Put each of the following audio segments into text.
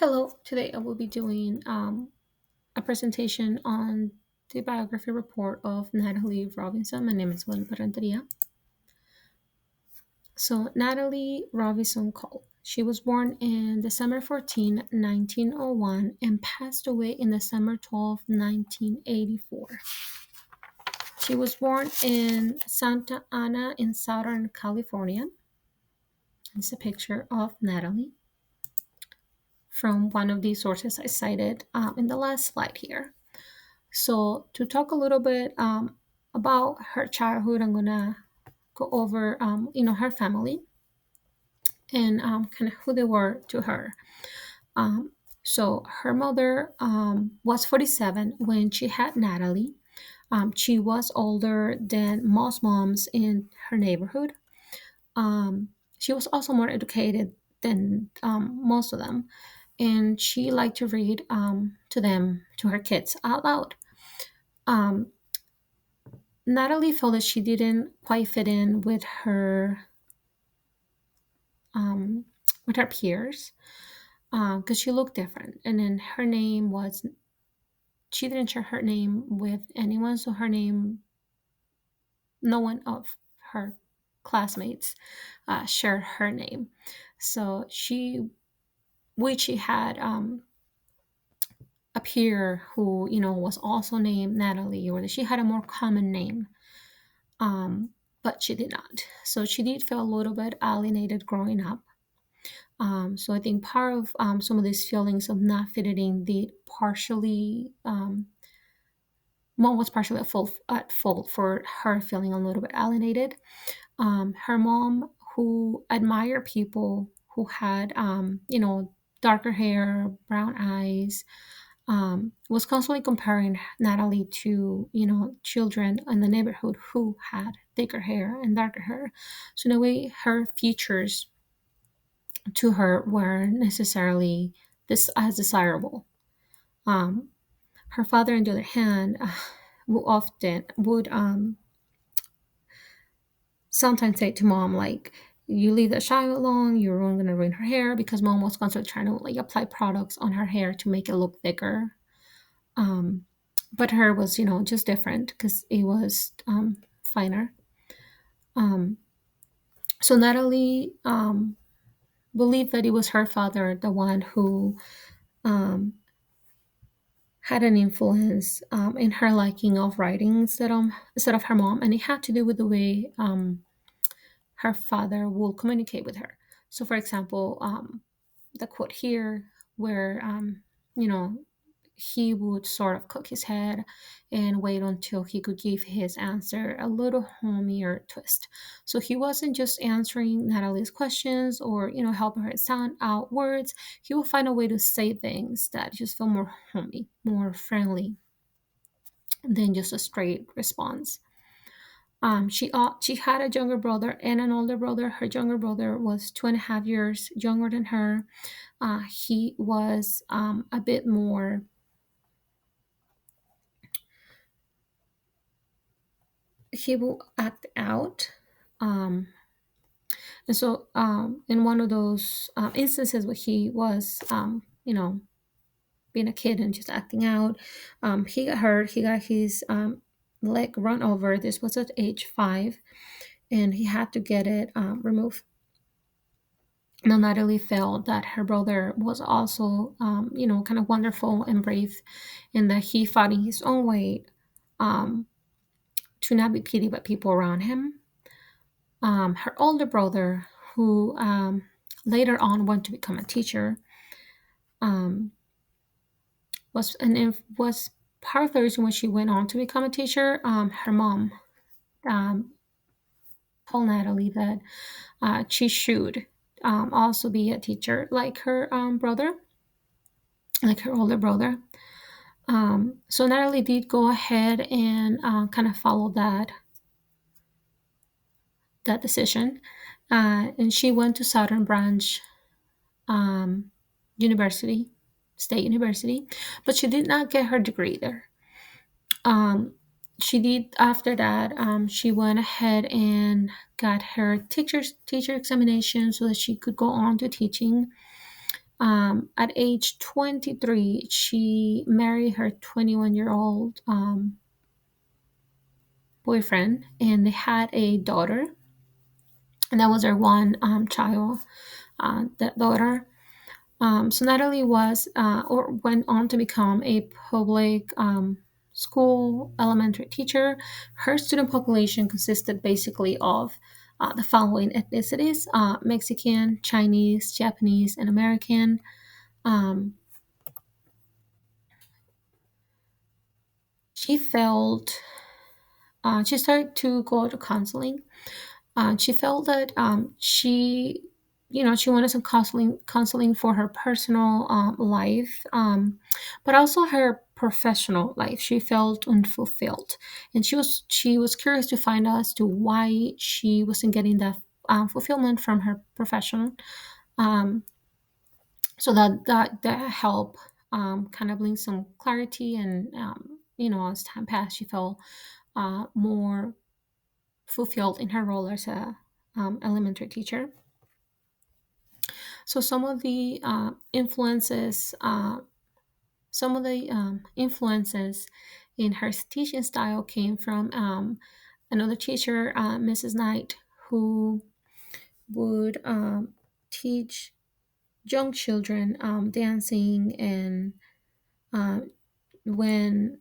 Hello, today I will be doing a presentation on the biography report of Natalie Robinson. My name is Renteria. So, Natalie Robinson Cole. She was born in December 14, 1901, and passed away in December 12, 1984. She was born in Santa Ana in Southern California. It's a picture of Natalie from one of the sources I cited in the last slide here. So, to talk a little bit about her childhood, I'm gonna go over, her family and kind of who they were to her. Um, so, her mother was 47 when she had Natalie. She was older than most moms in her neighborhood. She was also more educated than most of them, and she liked to read to her kids out loud. Um, Natalie felt that she didn't quite fit in um, with her peers because she looked different, and then her name was she didn't share her name with anyone, so her name no one of her classmates shared her name. So she had a peer who was also named Natalie, or that she had a more common name. But she did not. So she did feel a little bit alienated growing up. So I think part of some of these feelings of not fitting in did partially, mom was partially at fault for her feeling a little bit alienated. Her mom, who admired people who had, darker hair, brown eyes, was constantly comparing Natalie to, children in the neighborhood who had thicker hair and darker hair. So in a way, her features to her weren't necessarily this as desirable. Um, Her father, on the other hand, would sometimes say to mom like, "You leave that child alone. You're going to ruin her hair," because mom was constantly trying to like apply products on her hair to make it look thicker. Um, but her was, just different because it was finer. Um, so Natalie believed that it was her father, the one who um, had an influence in her liking of writing instead of her mom, and it had to do with the way her father would communicate with her. So, for example, the quote here, where you know he would sort of cock his head and wait until he could give his answer a little homier twist. So he wasn't just answering Natalie's questions or helping her sound out words. He would find a way to say things that just felt more homey, more friendly than just a straight response. She had a younger brother and an older brother. Her younger brother was 2.5 years younger than her. He was a bit more. He will act out. Um, and so, in one of those instances where he was, being a kid and just acting out, he got hurt. He got his leg run over. This was at age 5, and he had to get it removed. Now, Natalie felt that her brother was also, kind of wonderful and brave, and that he fought in his own way um, to not be pitied by people around him. Her older brother, who later on went to become a teacher, um, was part of the reason why she went on to become a teacher. Her mom um, told Natalie that she should also be a teacher like her brother, like her older brother. So Natalie did go ahead and kind of follow that decision, and she went to Southern Branch um, University, State University, but she did not get her degree there. Um, she did after that. She went ahead and got her teacher examination so that she could go on to teaching. At age 23, she married her 21-year-old boyfriend, and they had a daughter, and that was her one child, that daughter. So Natalie was or went on to become a public school elementary teacher. Her student population consisted basically of the following ethnicities: Mexican, Chinese, Japanese, and American. Um, she felt she started to go to counseling. She felt that she wanted some counseling for her personal life, but also her professional life. She felt unfulfilled, and she was curious to find out as to why she wasn't getting that fulfillment from her profession. Um, so that helped kind of bring some clarity, and as time passed, she felt more fulfilled in her role as a elementary teacher. So some of the influences in her teaching style came from another teacher, Mrs. Knight, who would teach young children dancing. And when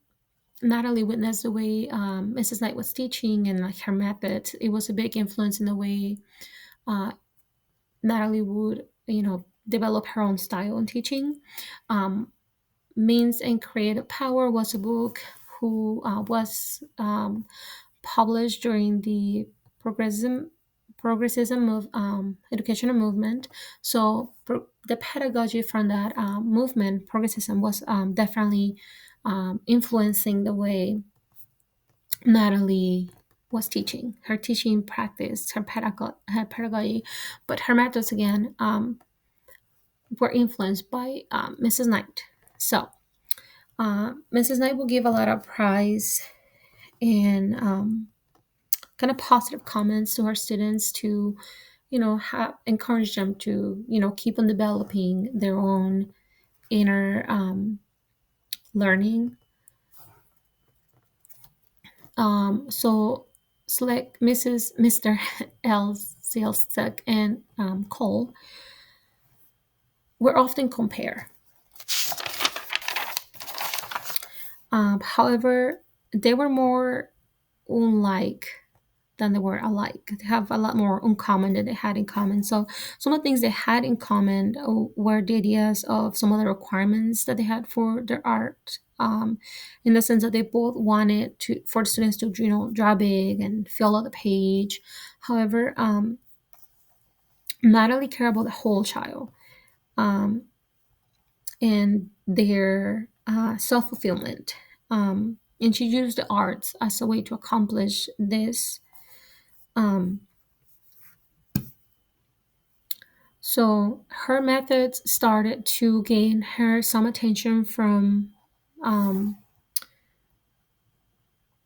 Natalie witnessed the way Mrs. Knight was teaching and like her methods, it was a big influence in the way uh, Natalie would, develop her own style in teaching. Means and Creative Power was a book who was published during the progressivism progressivism of educational movement. So the pedagogy from that movement, progressivism, was definitely influencing the way Natalie was teaching, her teaching practice, her pedagogy, but her methods again were influenced by Mrs. Knight. So Mrs. Knight will give a lot of praise and kind of positive comments to her students to, encourage them to, keep on developing their own inner learning. So Slick, Mr. L. Silsek, and Cole were often compared. However, they were more unlike than they were alike. They have a lot more uncommon than they had in common. So some of the things they had in common were the ideas of some of the requirements that they had for their art. In the sense that they both wanted for the students to draw big and fill out the page. However, Natalie cared about the whole child, um, and their self fulfillment. And she used the arts as a way to accomplish this. Um, So her methods started to gain her some attention from, um,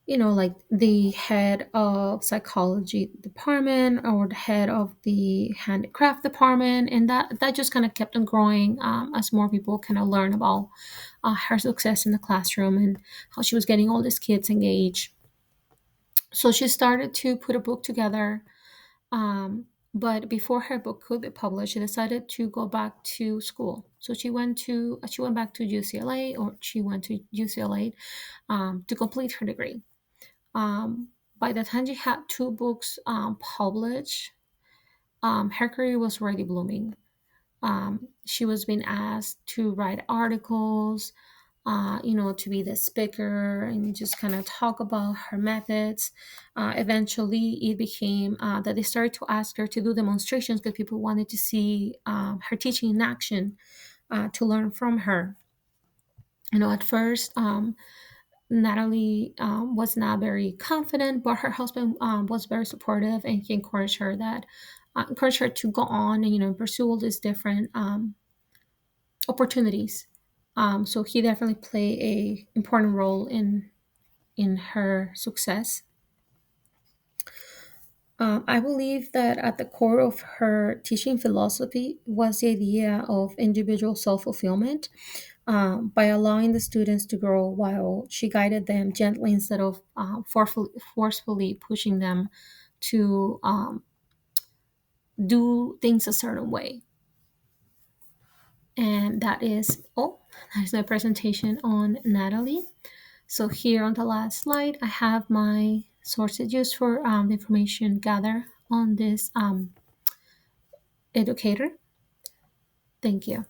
like the head of psychology department or the head of the handicraft department, and that just kind of kept on growing as more people kind of learn about her success in the classroom and how she was getting all these kids engaged. So she started to put a book together. But before her book could be published, she decided to go back to school. So she went back to UCLA, or she went to UCLA to complete her degree. By the time she had two books published, her career was already blooming. She was being asked to write articles, to be the speaker and just kind of talk about her methods. Eventually, it became that they started to ask her to do demonstrations because people wanted to see her teaching in action, to learn from her. At first, Natalie was not very confident, but her husband was very supportive, and he encouraged her to go on and pursue all these different opportunities. So he definitely played a important role in her success. I believe that at the core of her teaching philosophy was the idea of individual self fulfillment, by allowing the students to grow while she guided them gently instead of forcefully pushing them to do things a certain way. And that is all. That is my presentation on Natalie. So here on the last slide, I have my sources used for the information gathered on this educator. Thank you.